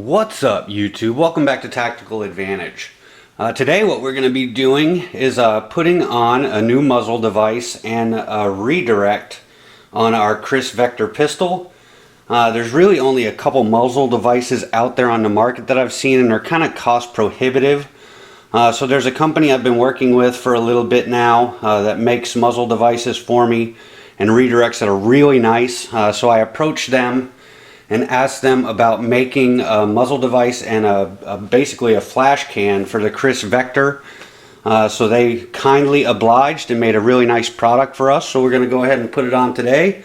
What's up, YouTube? Welcome back to Tactical Advantage. Today what we're going to be doing is putting on a new muzzle device and a redirect on our KRISS VECTOR pistol. There's really only a couple muzzle devices out there on the market that I've seen, and they're kind of cost prohibitive. So there's a company I've been working with for a little bit now that makes muzzle devices for me and redirects that are really nice. So I approached them and asked them about making a muzzle device and basically a flash can for the KRISS VECTOR. So they kindly obliged and made a really nice product for us. So we're going to go ahead and put it on today.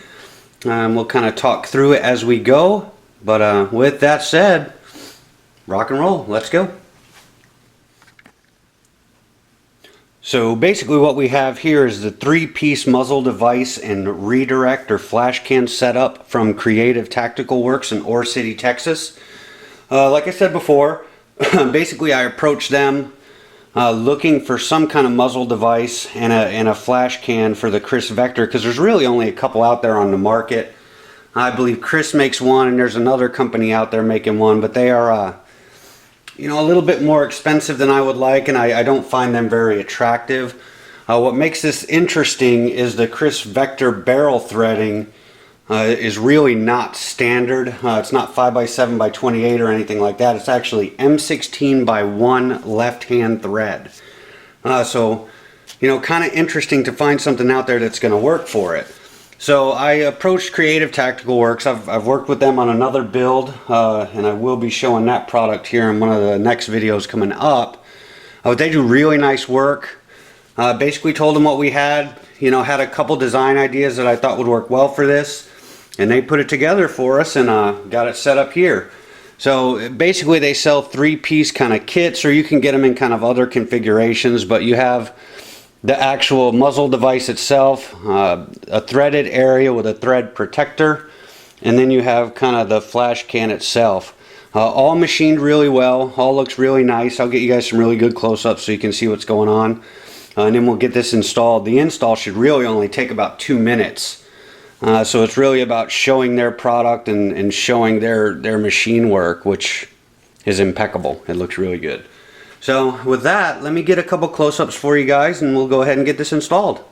We'll kind of talk through it as we go. But with that said, rock and roll. Let's go. So basically what we have here is the 3-piece muzzle device and redirect or flash can setup from Creative Tactical Works in Ore City, Texas. Like I said before, basically I approached them looking for some kind of muzzle device and a flash can for the KRISS VECTOR, because there's really only a couple out there on the market. I believe KRISS makes one and there's another company out there making one, but they are you know, a little bit more expensive than I would like, and I don't find them very attractive. What makes this interesting is the KRISS VECTOR barrel threading is really not standard. It's not 5x7 by 28 or anything like that. It's actually M16 by 1 left-hand thread. So, you know, kind of interesting to find something out there that's going to work for it. So I approached Creative Tactical Works. I've worked with them on another build, and I will be showing that product here in one of the next videos coming up. They do really nice work. Basically told them what we had, you know, had a couple design ideas that I thought would work well for this, and they put it together for us and got it set up here. So basically they sell 3-piece kind of kits, or you can get them in kind of other configurations, but you have the actual muzzle device itself, a threaded area with a thread protector, and then you have kind of the flash can itself. All machined really well, all looks really nice. I'll get you guys some really good close-ups so you can see what's going on. And then we'll get this installed. The install should really only take about 2 minutes. So it's really about showing their product and showing their machine work, which is impeccable. It looks really good. So with that, let me get a couple close-ups for you guys and we'll go ahead and get this installed.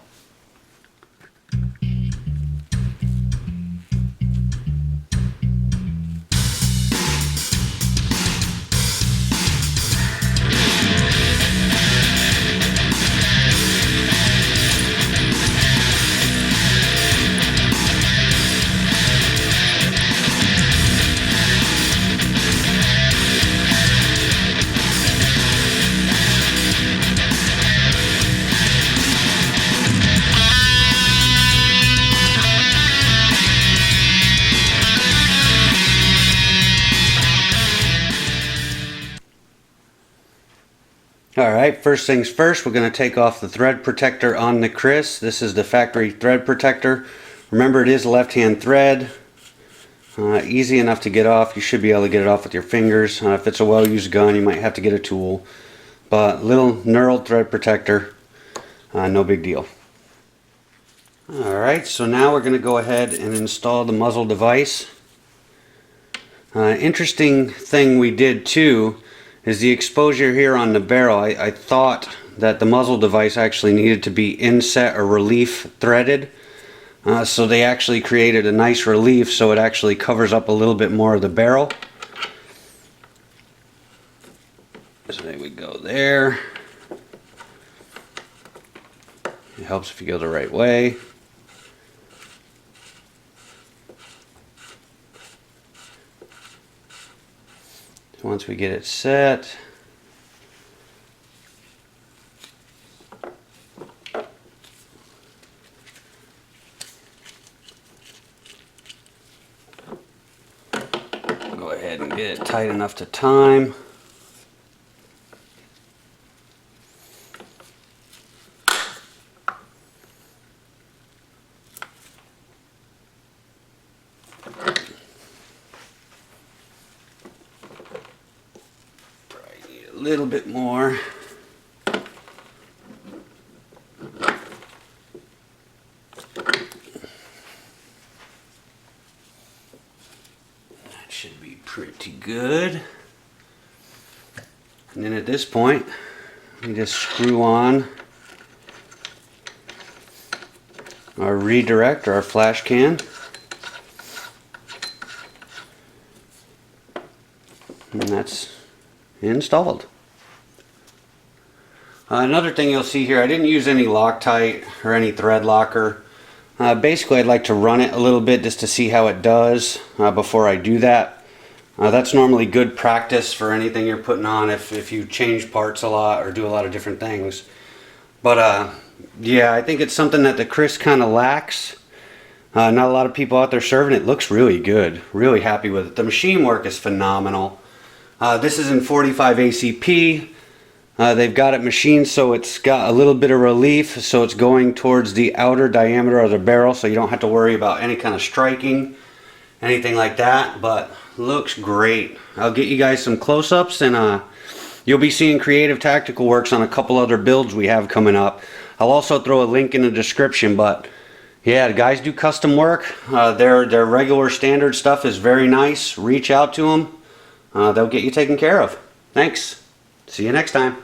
Alright, first things first, we're going to take off the thread protector on the KRISS. This is the factory thread protector. Remember, it is left-hand thread. Easy enough to get off. You should be able to get it off with your fingers. If it's a well-used gun, you might have to get a tool. But little knurled thread protector, no big deal. Alright, so now we're going to go ahead and install the muzzle device. Interesting thing we did too is the exposure here on the barrel. I thought that the muzzle device actually needed to be inset or relief threaded. So they actually created a nice relief so it actually covers up a little bit more of the barrel. So there we go there. It helps if you go the right way. Once we get it set, go ahead and get it tight enough to time. A little bit more. That should be pretty good. And then at this point, we just screw on our redirect or our flash can. And that's installed. Another thing you'll see here, I didn't use any Loctite or any thread locker. Basically, I'd like to run it a little bit just to see how it does before I do that. That's normally good practice for anything you're putting on if you change parts a lot or do a lot of different things. But yeah, I think it's something that the KRISS kind of lacks. Not a lot of people out there serving it. Looks really good. Really happy with it. The machine work is phenomenal. This is in 45 ACP. They've got it machined so it's got a little bit of relief, so it's going towards the outer diameter of the barrel, so you don't have to worry about any kind of striking, anything like that. But looks great. I'll get you guys some close-ups, and you'll be seeing Creative Tactical Works on a couple other builds we have coming up. I'll also throw a link in the description, but yeah, the guys do custom work. Their regular standard stuff is very nice. Reach out to them. They'll get you taken care of. Thanks. See you next time.